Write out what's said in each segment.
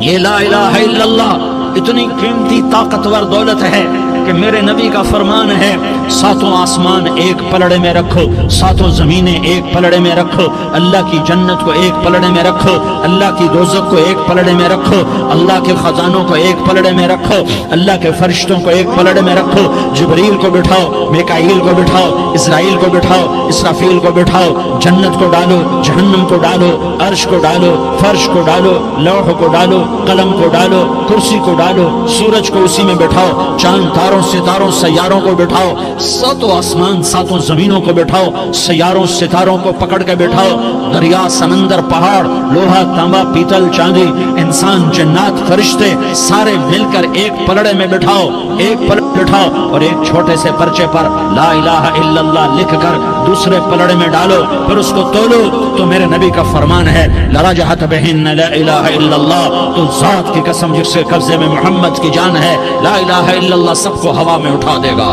یہ لا الہ الا اللہ اتنی قیمتی طاقتور دولت ہے کہ میرے نبی کا فرمان ہے ساتوں آسمان ایک پلڑے میں رکھو، ساتوں زمینیں ایک پلڑے میں رکھو، اللہ کی جنت کو ایک پلڑے میں رکھو، اللہ کی دوزخ کو ایک پلڑے میں رکھو، اللہ کے خزانوں کو ایک پلڑے میں رکھو، اللہ کے فرشتوں کو ایک پلڑے میں رکھو، جبریل کو بٹھاؤ، میکائیل کو بٹھاؤ، اسرائیل کو بٹھاؤ، اسرافیل کو بٹھاؤ، جنت کو ڈالو، جہنم کو ڈالو، عرش کو ڈالو، فرش کو ڈالو، لوح کو ڈالو، قلم کو ڈالو، کرسی کو ڈالو، سورج کو اسی میں بٹھاؤ، چاند تاروں ستاروں سیاروں کو بٹھاؤ، ساتوں آسمان ساتوں زمینوں کو بٹھاؤ، سیاروں ستاروں کو پکڑ کے بٹھاؤ، دریا سمندر پہاڑ لوہا تانبا پیتل چاندی انسان جنات فرشتے سارے مل کر ایک پلڑے میں بٹھاؤ، ایک پلڑے بٹھاؤ اور ایک چھوٹے سے پرچے پر لا الہ الا اللہ لکھ کر دوسرے پلڑے میں ڈالو، پھر اس کو تولو تو میرے نبی کا فرمان ہے لرجحت بہن لا الہ الا اللہ، تو ذات کی قسم جس کے قبضے میں محمد کی جان ہے لا الہ الا اللہ سب کو ہوا میں اٹھا دے گا۔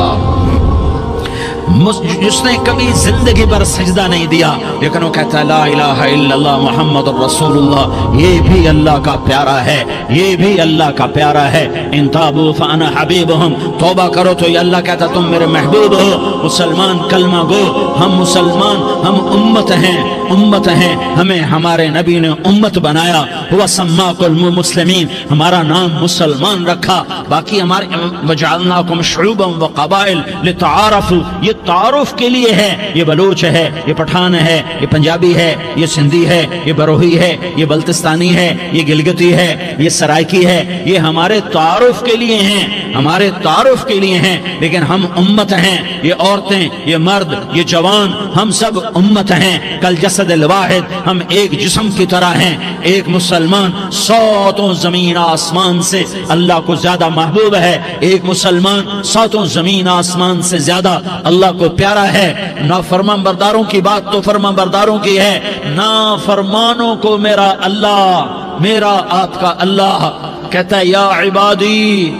جس نے کبھی زندگی پر سجدہ نہیں دیا لیکن وہ کہتا ہے لا الہ الا اللہ محمد رسول اللہ، یہ بھی اللہ کا پیارا ہے، یہ بھی اللہ کا پیارا ہے۔ ان تابوا فانا حبیبہم، توبہ کرو تو یہ اللہ کہتا تم میرے محبوب ہو۔ مسلمان کلمہ گو، ہم مسلمان، ہم امت ہیں، امت ہیں، ہمیں ہمارے نبی نے امت بنایا، ہوا سماکم المسلمین، ہمارا نام مسلمان رکھا، باقی ہمارے وجعلناکم شعوبا وقبائل لتعارفوا، یہ تعارف کے لیے ہے، یہ بلوچ ہے، یہ پٹھان ہے، یہ پنجابی ہے، یہ سندھی ہے، یہ بروہی ہے، یہ بلتستانی ہے، یہ گلگتی ہے، یہ سرائکی ہے، یہ ہمارے تعارف کے لیے ہیں، ہمارے تعارف کے لیے ہیں، لیکن ہم امت ہیں، یہ عورتیں، یہ مرد، یہ جوان، ہم سب امت ہیں، کل جسد الواحد، ہم ایک جسم کی طرح ہیں۔ ایک مسلمان ساتوں زمین آسمان سے اللہ کو زیادہ محبوب ہے، ایک مسلمان ساتوں زمین آسمان سے زیادہ اللہ کو پیارا ہے۔ نافرمان برداروں کی بات تو فرمان برداروں کی ہے، نافرمانوں کو میرا اللہ، میرا آپ کا اللہ کہتا ہے یا عبادی،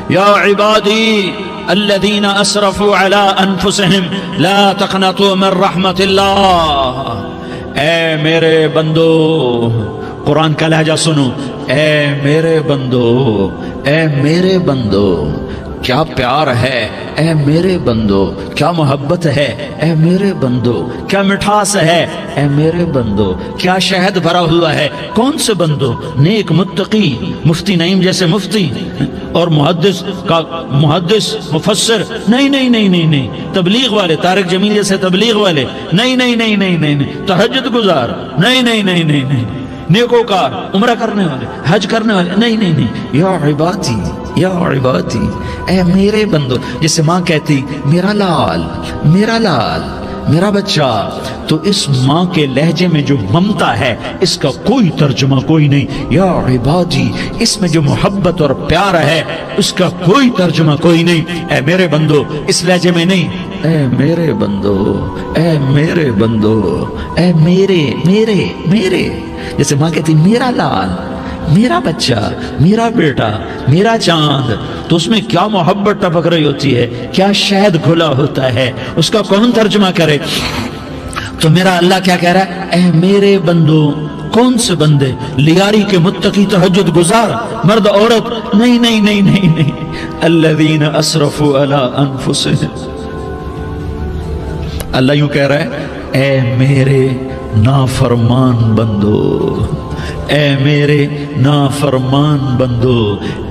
یا عبادی الذین اسرفوا علی انفسہم لا تقنطوا من رحمت اللہ، اے میرے بندو، قرآن کا لہجہ سنو، اے میرے بندو، اے میرے بندو، کیا پیار ہے، اے میرے بندو، کیا محبت ہے، اے میرے بندو، کیا مٹھاس ہے، اے میرے بندو، کیا شہد بھرا ہوا ہے۔ کون سے بندو؟ نیک متقی، مفتی نعیم جیسے مفتی اور محدث کا محدث مفسر، نہیں نہیں نہیں نہیں نہیں، تبلیغ والے، طارق جمیل جیسے تبلیغ والے، نہیں نہیں نہیں نہیں نہیں، تہجد گزار، نہیں نہیں نہیں نہیں نہیں، نیکوکار، عمرہ کرنے والے، حج کرنے والے، نہیں نہیں نہیں، یا عبادی، یا عبادی، اے میرے بندو، جسے ماں کہتی میرا لال، میرا لال، میرا بچہ، تو اس ماں کے لہجے میں جو ممتا ہے اس کا کوئی ترجمہ کوئی نہیں۔ یا عبادی، اس میں جو محبت اور پیار ہے اس کا کوئی ترجمہ کوئی نہیں۔ اے میرے بندو، اس لہجے میں نہیں، اے میرے بندو، اے میرے بندو، اے میرے میرے میرے، جیسے ماں کہتی میرا لال، میرا بچہ، میرا بیٹا، میرا چاند، تو اس میں کیا محبت ٹپک رہی ہوتی ہے، کیا شہد گھلا ہوتا ہے، اس کا کون ترجمہ کرے؟ تو میرا اللہ کیا کہہ رہا ہے؟ اے میرے بندو، کون سے بندے؟ لیاری کے متقی تہجد گزار، مرد عورت، نہیں نہیں نہیں نہیں نہیں، الذین اسرفوا علی انفسہم، اللہ یوں کہہ رہا ہے اے میرے نافرمان بندو، اے میرے نافرمان بندو،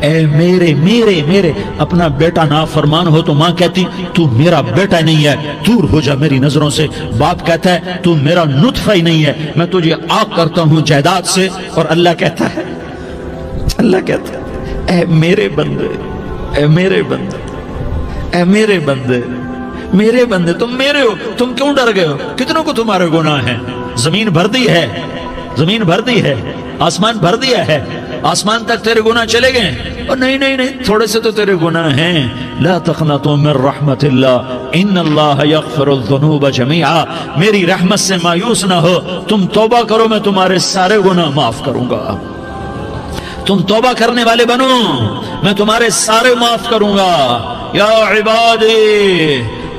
اے میرے میرے میرے، اپنا بیٹا نافرمان ہو تو ماں کہتی تو میرا بیٹا نہیں ہے، دور ہو جا میری نظروں سے۔ باپ کہتا ہے تو میرا نطفہ ہی نہیں ہے، میں تجھے آگ کرتا ہوں جائیداد سے۔ اور اللہ کہتا ہے، اللہ کہتا ہے اے میرے بندے، اے میرے بندے، اے میرے بندے، میرے بندے، تم میرے ہو، تم کیوں ڈر گئے ہو؟ کتنوں کو تمہارے گناہ ہیں؟ زمین بھر دی ہے، زمین بھر دی ہے، آسمان بھر دیا ہے، آسمان تک تیرے گناہ چلے گئے، اور نہیں نہیں نہیں، تھوڑے سے تو تیرے گناہ ہیں۔ لا تقنطوا من رحمت اللہ ان اللہ یغفر الذنوب جميعا، میری رحمت سے مایوس نہ ہو، تم توبہ کرو میں تمہارے سارے گناہ معاف کروں گا۔ تم توبہ کرنے والے بنو، میں تمہارے سارے معاف کروں گا۔ یا عبادی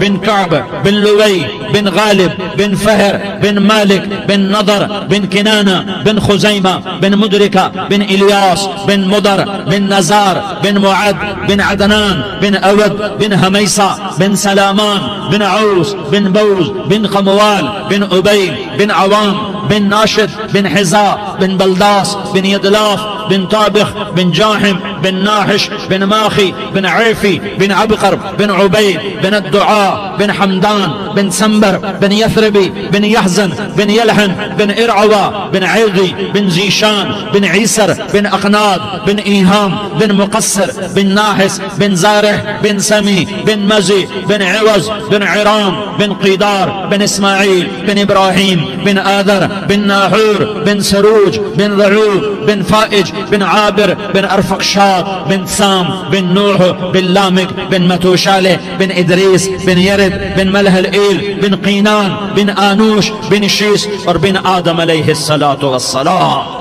بن کعب بن لوی بن غالب بن فہر بن مالک بن نضر بن کنانہ بن خزیمہ بن مدرکہ بن الیاس بن مدر بن نزار بن معد بن عدنان بن اود بن حمیسہ بن سلامان بن عوس بن بوز بن قموال بن عبیل بن عوام بن ناشد بن حزاء بن بلداس بن يدلاف بن طابخ بن جاحم بن ناحش بن ماخي بن عيفي بن عبقر بن عبيد بن الدعاء بن حمدان بن سنبر بن يثربي بن يحزن بن يلحن بن إرعوى بن عيضي بن زيشان بن عيسر بن أقناد بن إيهام بن مقصر بن ناحس بن زارح بن سمي بن مزي بن عوز بن عرام بن قيدار بن إسماعيل بن إبراهيم بن آذر بن ناحور بن سروج بن ذعوب بن فائج بن عابر بن أرفقشاد بن سام بن نوح بن لامك بن متوشالة بن إدريس بن يرد بن ملهلئيل بن قينان بن آنوش بن شيس اور بن آدم علیہ السلام.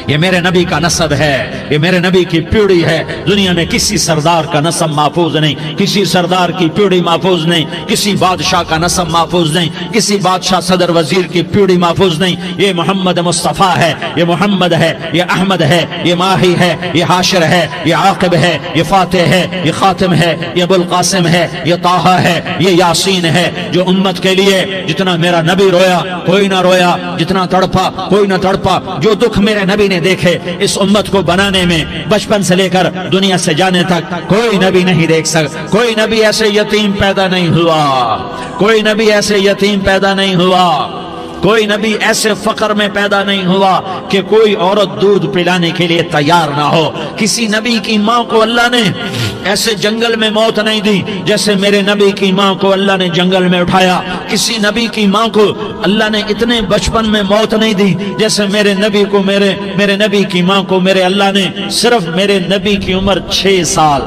یہ میرے نبی کا نسب ہے، یہ میرے نبی کی پیڑھی ہے. دنیا میں کسی سردار کا نسب محفوظ نہیں، کسی سردار کی پیڑھی محفوظ نہیں، کسی بادشاہ کا نسب محفوظ نہیں، کسی بادشاہ صدر وزیر کی پیڑھی محفوظ نہیں. یہ محمد مصطفیٰ ہے، یہ محمد ہے، یہ احمد ہے، یہ ماہی ہے، یہ حاشر ہے، یہ عاقب ہے، یہ فاتح ہے، یہ خاتم ہے، یہ ابو القاسم ہے، یہ طٰہٰ ہے، یہ یاسین ہے. جو امت کے لیے جتنا میرا نبی رویا کوئی نہ رویا، جتنا تڑپا کوئی نہ تڑپا، جو دکھ میرے نبی نے دیکھے اس امت کو بنانے میں بچپن سے لے کر دنیا سے جانے تک کوئی نبی نہیں دیکھ سکتا. کوئی نبی ایسے یتیم پیدا نہیں ہوا، کوئی نبی ایسے یتیم پیدا نہیں ہوا، کوئی نبی ایسے فقر میں پیدا نہیں ہوا کہ کوئی عورت دودھ پلانے کے لیے تیار نہ ہو. کسی نبی کی ماں کو اللہ نے ایسے جنگل میں موت نہیں دی جیسے میرے نبی کی ماں کو اللہ نے جنگل میں اٹھایا. کسی نبی کی ماں کو اللہ نے اتنے بچپن میں موت نہیں دی جیسے میرے نبی کو میرے نبی کی ماں کو میرے اللہ نے صرف میرے نبی کی عمر 6 سال،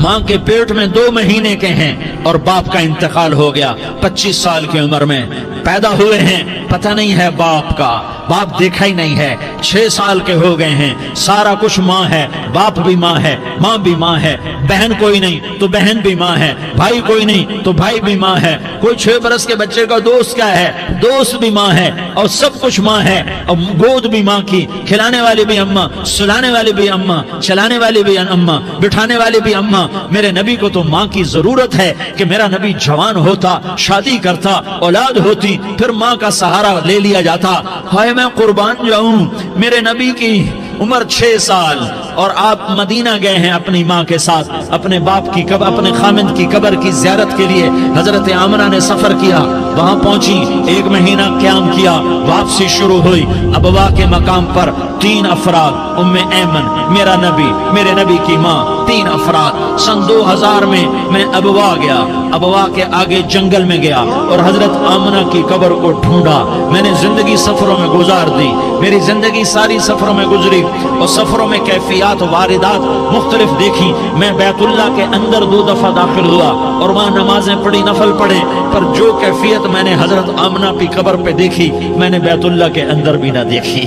ماں کے پیٹ میں 2 مہینے کے ہیں اور باپ کا انتقال ہو گیا. 25 سال کی عمر میں پیدا ہوئے ہیں، پتہ نہیں ہے باپ کا، باپ دیکھا ہی نہیں ہے. 6 سال کے ہو گئے ہیں، سارا کچھ ماں ہے، باپ بھی ماں ہے، ماں بھی ماں ہے. بہن کوئی نہیں تو بہن بھی ماں ہے، بھائی کوئی نہیں تو بھائی بھی ماں ہے. کوئی 6 برس کے بچے کا دوست کیا ہے، دوست بھی ماں ہے، اور سب کچھ ماں ہے. اور گود بھی ماں کی، کھلانے والی بھی اماں، سلانے والی بھی اماں، چلانے والی بھی اماں، بٹھانے والی بھی اماں. میرے نبی کو تو ماں کی ضرورت ہے کہ میرا نبی جوان ہوتا، شادی کرتا، اولاد ہوتی، پھر ماں کا سہارا لے لیا جاتا. ہائے میں قربان جاؤں، میرے نبی کی عمر 6 سال اور آپ مدینہ گئے ہیں اپنی ماں کے ساتھ، اپنے باپ کی قبر، اپنے خامند کی قبر کی زیارت کے لیے. حضرت آمنہ نے سفر کیا، وہاں پہنچی، 1 مہینہ قیام کیا، واپسی شروع ہوئی. ابوا کے مقام پر 3 افراد، ام ایمن، میرا نبی، میرے نبی کی ماں، 3 افراد. سن 2000 میں ابوا گیا، ابوا کے آگے جنگل میں گیا اور حضرت آمنہ کی قبر کو ڈھونڈا. میں نے زندگی سفروں میں گزار دی، میری زندگی ساری سفروں میں گزری اور سفروں میں کیفیات واردات مختلف دیکھی. میں بیت اللہ کے اندر 2 دفعہ داخل ہوا اور وہاں نمازیں پڑھی، نفل پڑھے، پر جو کیفیت میں نے حضرت آمنہ کی قبر پہ دیکھی میں نے بیت اللہ کے اندر بھی نہ دیکھی.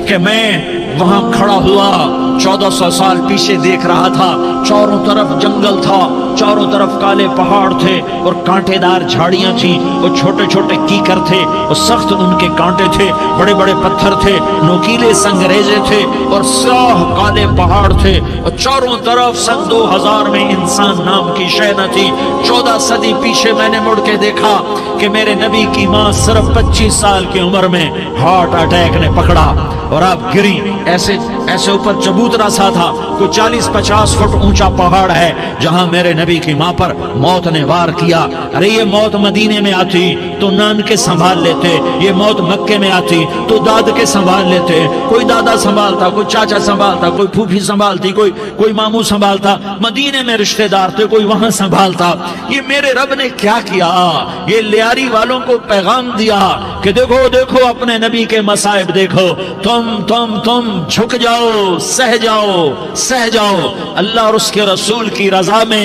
کہ میں وہاں کھڑا ہوا 1400 سال پیچھے دیکھ رہا تھا، چاروں طرف جنگل تھا، چاروں طرف کالے پہاڑ تھے اور کانٹے دار جھاڑیاں تھیں اور چھوٹے چھوٹے کیکر تھے اور سخت ان کے کانٹے تھے، بڑے بڑے پتھر تھے، نوکیلے سنگریزے تھے اور سیاہ کالے پہاڑ تھے اور چاروں طرف. سن 2000 میں انسان نام کی شے نہ تھی. 14 صدی پیچھے میں نے مڑ کے دیکھا کہ میرے نبی کی ماں صرف 25 سال کی عمر میں ہارٹ اٹیک نے پکڑا اور آپ گری. ایسے اوپر چبوترا سا تھا، کوئی 40-50 فٹ اونچا پہاڑ ہے جہاں میرے نبی کی ماں پر موت نے وار کیا. ارے یہ موت مدینے میں آتی تو نان کے سنبھال لیتے، یہ موت مکے میں آتی تو داد کے سنبھال لیتے. کوئی دادا سنبھالتا، کوئی چاچا سنبھالتا، کوئی پھوپھی سنبھالتی، کوئی ماموں سنبھالتا. مدینے میں رشتہ دار تھے، کوئی وہاں سنبھالتا. یہ میرے رب نے کیا کیا؟ یہ لیاری والوں کو پیغام دیا کہ دیکھو دیکھو اپنے نبی کے مصائب دیکھو، تم جھک جاؤ، سہ جاؤ. اللہ اور اس کے رسول کی رضا میں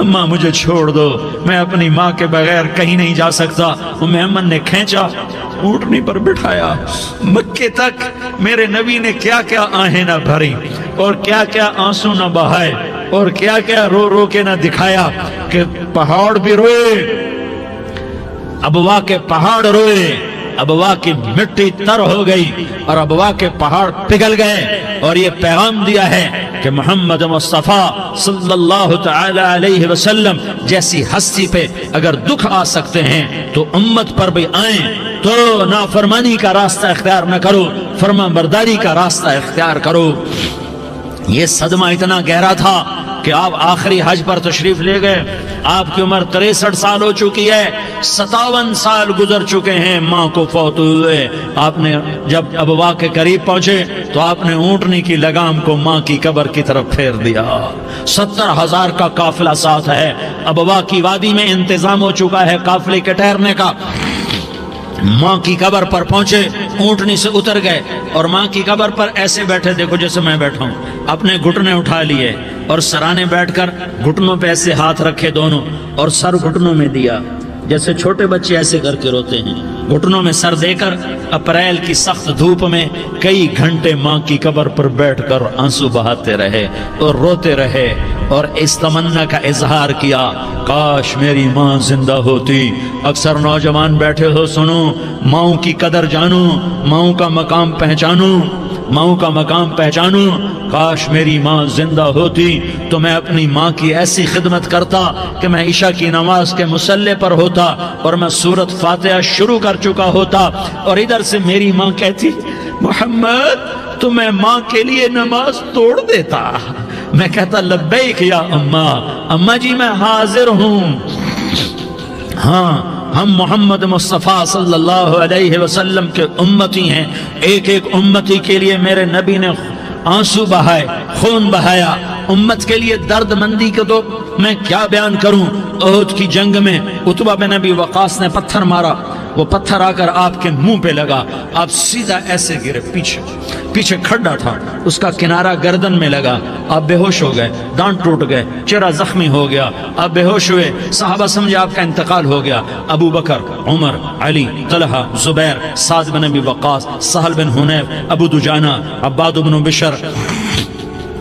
اما مجھے چھوڑ دو، میں اپنی ماں کے بغیر کہیں نہیں جا سکتا۔ ام ایمن نے کھینچا، اونٹنی پر بٹھایا، مکے تک میرے نبی نے کیا کیا آہیں نہ بھری اور کیا کیا آنسو نہ بہائے اور کیا کیا رو رو کے نہ دکھایا کہ پہاڑ بھی روئے، ابوا کے پہاڑ روئے، ابوا کی مٹی تر ہو گئی اور ابوا کے پہاڑ پگھل گئے۔ اور یہ پیغام دیا ہے کہ محمد مصطفیٰ صلی اللہ تعالی علیہ وسلم جیسی ہستی پہ اگر دکھ آ سکتے ہیں تو امت پر بھی آئیں، تو نافرمانی کا راستہ اختیار نہ کرو، فرما برداری کا راستہ اختیار کرو۔ یہ صدمہ اتنا گہرا تھا کہ آپ آخری حج پر تشریف لے گئے، آپ کی عمر 63 سال ہو چکی ہے، 57 سال گزر چکے ہیں ماں کو فوت ہوئے۔ آپ نے جب ابوا کے قریب پہنچے تو آپ نے اونٹنی کی لگام کو ماں کی قبر کی طرف پھیر دیا۔ 70,000 کا قافلہ ساتھ ہے، ابوا کی وادی میں انتظام ہو چکا ہے قافلے کے ٹھہرنے کا۔ ماں کی قبر پر پہنچے، اونٹنی سے اتر گئے اور ماں کی قبر پر ایسے بیٹھے، دیکھو جیسے میں بیٹھا ہوں، اپنے گھٹنے اٹھا لیے اور سرانے بیٹھ کر گھٹنوں پہ ایسے ہاتھ رکھے دونوں اور سر گھٹنوں میں دیا، جیسے چھوٹے بچے ایسے کر کے روتے ہیں، گھٹنوں میں سر دے کر اپریل کی سخت دھوپ میں کئی گھنٹے ماں کی قبر پر بیٹھ کر آنسو بہاتے رہے اور روتے رہے اور اس تمنا کا اظہار کیا، کاش میری ماں زندہ ہوتی۔ اکثر نوجوان بیٹھے ہو، سنو، ماؤں کی قدر جانو، ماؤں کا مقام پہچانو، ماؤں کا مقام پہچانو۔ کاش میری ماں زندہ ہوتی تو میں اپنی ماں کی ایسی خدمت کرتا کہ میں عشاء کی نماز کے مصلی پر ہوتا اور میں سورۃ فاتحہ شروع کر چکا ہوتا اور ادھر سے میری ماں کہتی محمد تو میں ماں کے لیے نماز توڑ دیتا، میں کہتا لبیک یا اماں جی میں حاضر ہوں۔ ہاں، ہم محمد مصطفیٰ صلی اللہ علیہ وسلم کے امتی ہیں، ایک ایک امتی کے لیے میرے نبی نے آنسو بہائے، خون بہایا، امت کے لیے درد مندی کو تو میں کیا بیان کروں۔ احد کی جنگ میں عتبہ بن ابی وقاص نے پتھر مارا، وہ پتھر آ کر آپ کے منہ پہ لگا، آپ سیدھا ایسے گرے، پیچھے کھڈا تھا، اس کا کنارہ گردن میں لگا، آپ بے ہوش ہو گئے، دانت ٹوٹ گئے، چہرہ زخمی ہو گیا، آپ بے ہوش ہوئے، صحابہ سمجھے آپ کا انتقال ہو گیا۔ ابو بکر، عمر، علی، طلحہ، زبیر، سعد بن ابی وقاص، سہل بن حنیف، ابو دجانہ، عباد بن بشر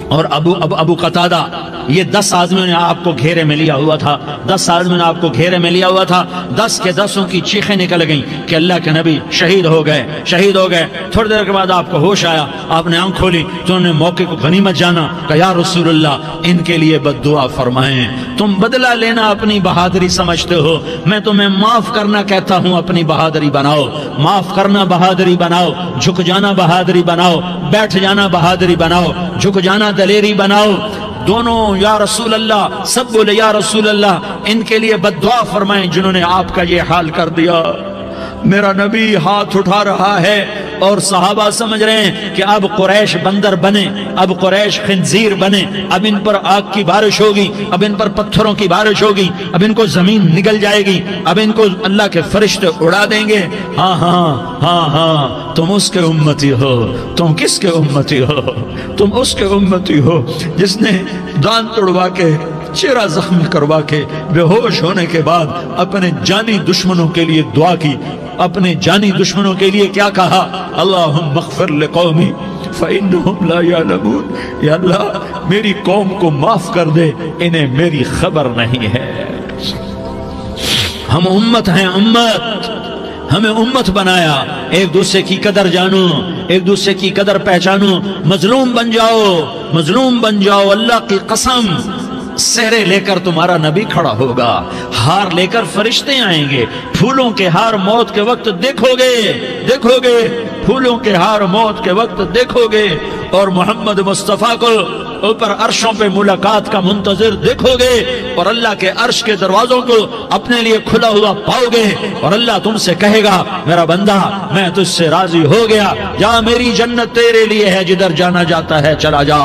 اور ابو قتادہ، یہ 10 آدمیوں نے آپ کو گھیرے میں لیا ہوا تھا، 10 آدمیوں نے آپ کو گھیرے میں لیا ہوا تھا، 10 کے 10 کی چیخیں نکل گئیں کہ اللہ کے نبی شہید ہو گئے۔ تھوڑی دیر کے بعد آپ کو ہوش آیا، آپ نے آنکھ کھولی تو انہوں نے موقع کو غنیمت جانا کہ یا رسول اللہ ان کے لیے بد دعا فرمائیں، تم بدلہ لینا اپنی بہادری سمجھتے ہو، میں تمہیں معاف کرنا کہتا ہوں، اپنی بہادری بناؤ، معاف کرنا بہادری بناؤ، جھک جانا بہادری بناؤ، بیٹھ جانا بہادری بناؤ، جھک جانا دلیری بناؤ۔ دونوں یا رسول اللہ، سب بولے یا رسول اللہ، ان کے لیے بد دعا فرمائیں جنہوں نے آپ کا یہ حال کر دیا۔ میرا نبی ہاتھ اٹھا رہا ہے اور صحابہ سمجھ رہے ہیں کہ اب قریش بندر بنے، اب قریش خنزیر بنے، اب ان پر آگ کی بارش ہوگی، اب ان پر پتھروں کی بارش ہوگی، اب ان کو زمین نگل جائے گی، اب ان کو اللہ کے فرشتے اڑا دیں گے۔ ہاں ہاں ہاں ہاں، تم اس کے امتی ہو، تم کس کے امتی ہو؟ تم اس کے امتی ہو جس نے دانت توڑوا کے، چہرہ زخمی کروا کے، بے ہوش ہونے کے بعد اپنے جانی دشمنوں کے لیے دعا کی، اپنے جانی دشمنوں کے لیے کیا کہا؟ اللہم اغفر لقومی فإنہم لا یعلمون، یا اللہ میری قوم کو معاف کر دے، انہیں میری خبر نہیں ہے۔ ہم امت ہیں، امت، ہمیں امت بنایا، ایک دوسرے کی قدر جانو، ایک دوسرے کی قدر پہچانو، مظلوم بن جاؤ، مظلوم بن جاؤ، اللہ کی قسم سہرے لے کر تمہارا نبی کھڑا ہوگا، ہار لے کر فرشتے آئیں گے، پھولوں کے ہار موت کے وقت دیکھو گے، پھولوں کے ہار موت کے وقت دیکھو گے، اور محمد مصطفیٰ کو اوپر عرشوں پہ ملاقات کا منتظر دیکھو گے، اور اللہ کے عرش کے دروازوں کو اپنے لیے کھلا ہوا پاؤ گے، اور اللہ تم سے کہے گا میرا بندہ میں تجھ سے راضی ہو گیا، جا میری جنت تیرے لیے ہے، جدھر جانا جاتا ہے چلا جا۔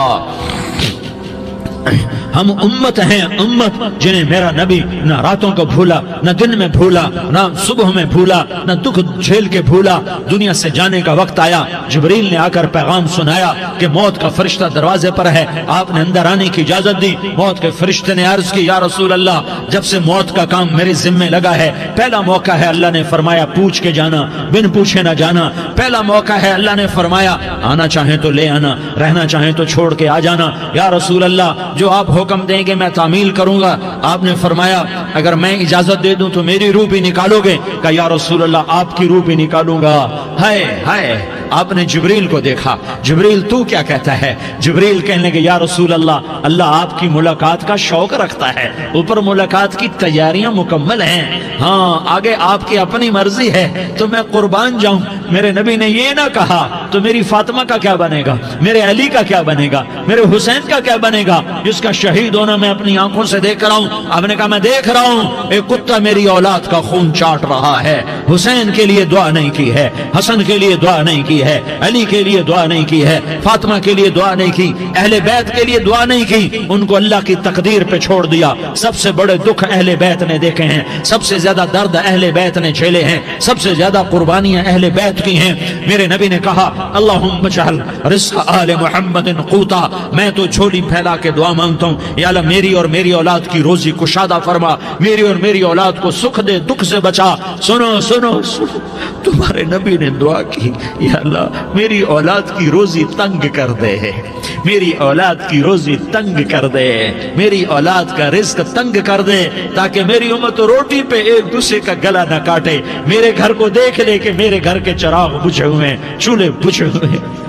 ہم امت ہیں، امت جنہیں میرا نبی نہ راتوں کو بھولا، نہ دن میں بھولا، نہ صبح میں بھولا، نہ دکھ جھیل کے بھولا۔ دنیا سے جانے کا وقت آیا، جبریل نے آ کر پیغام سنایا کہ موت کا فرشتہ دروازے پر ہے، آپ نے اندر آنے کی اجازت دی۔ موت کے فرشتے نے عرض کی، یا رسول اللہ، جب سے موت کا کام میرے ذمے لگا ہے، پہلا موقع ہے، اللہ نے فرمایا پوچھ کے جانا، بن پوچھے نہ جانا۔ پہلا موقع ہے، اللہ نے فرمایا آنا چاہیں تو لے آنا، رہنا چاہیں تو چھوڑ کے آ جانا۔ یا رسول اللہ، جو آپ حکم دیں گے میں تعمیل کروں گا۔ آپ نے فرمایا اگر میں اجازت دے دوں تو میری روح بھی نکالو گے؟ کہ یا رسول اللہ آپ کی روح بھی نکالوں گا۔ ہائے ہائے، آپ نے جبریل کو دیکھا، جبریل تو کیا کہتا ہے؟ جبریل کہنے لگے یا رسول اللہ، اللہ آپ کی ملاقات کا شوق رکھتا ہے، اوپر ملاقات کی تیاریاں مکمل ہیں، ہاں آگے آپ کی اپنی مرضی ہے تو میں قربان جاؤں۔ میرے نبی نے یہ نہ کہا تو میری فاطمہ کا کیا بنے گا، میرے علی کا کیا بنے گا، میرے حسین کا کیا بنے گا، جس کا شہید ہونا میں اپنی آنکھوں سے دیکھ رہا ہوں۔ آپ نے کہا میں دیکھ رہا ہوں، ایک کتا میری اولاد کا خون چاٹ رہا ہے۔ حسین کے لیے دعا نہیں کی ہے، حسن کے لیے دعا نہیں کی ہے، علی کے لیے دعا نہیں کی ہے، فاطمہ کے لیے دعا نہیں کی، اہل بیت کے لیے دعا نہیں کی، ان کو اللہ کی تقدیر پہ چھوڑ دیا۔ سب سے بڑے دکھ اہل بیت نے دیکھے ہیں، سب سے زیادہ درد اہل بیت نے جھیلے ہیں، سب سے زیادہ قربانیاں اہل بیت کی ہیں۔ میرے نبی نے کہا اللہم اجعل رزق آل محمد قوتا، میں تو جھولی پھیلا کے دعا مانگتا ہوں، یا اللہ میری اور میری اولاد کی روزی کشادہ فرما، میری اور میری اولاد کو سکھ دے، دکھ سے بچا۔ سنو سنو سنو، تمہارے نبی نے دعا کی، یا اللہ میری اولاد کی روزی تنگ کر دے، میری اولاد کی روزی تنگ کر دے، میری اولاد کا رزق تنگ کر دے، تاکہ میری امت روٹی پہ ایک دوسرے کا گلا نہ کاٹے۔ میرے گھر کو دیکھ لے کہ میرے گھر کے چراغ بجھے ہوئے ہیں، چولہے بجھے ہوئے ہیں۔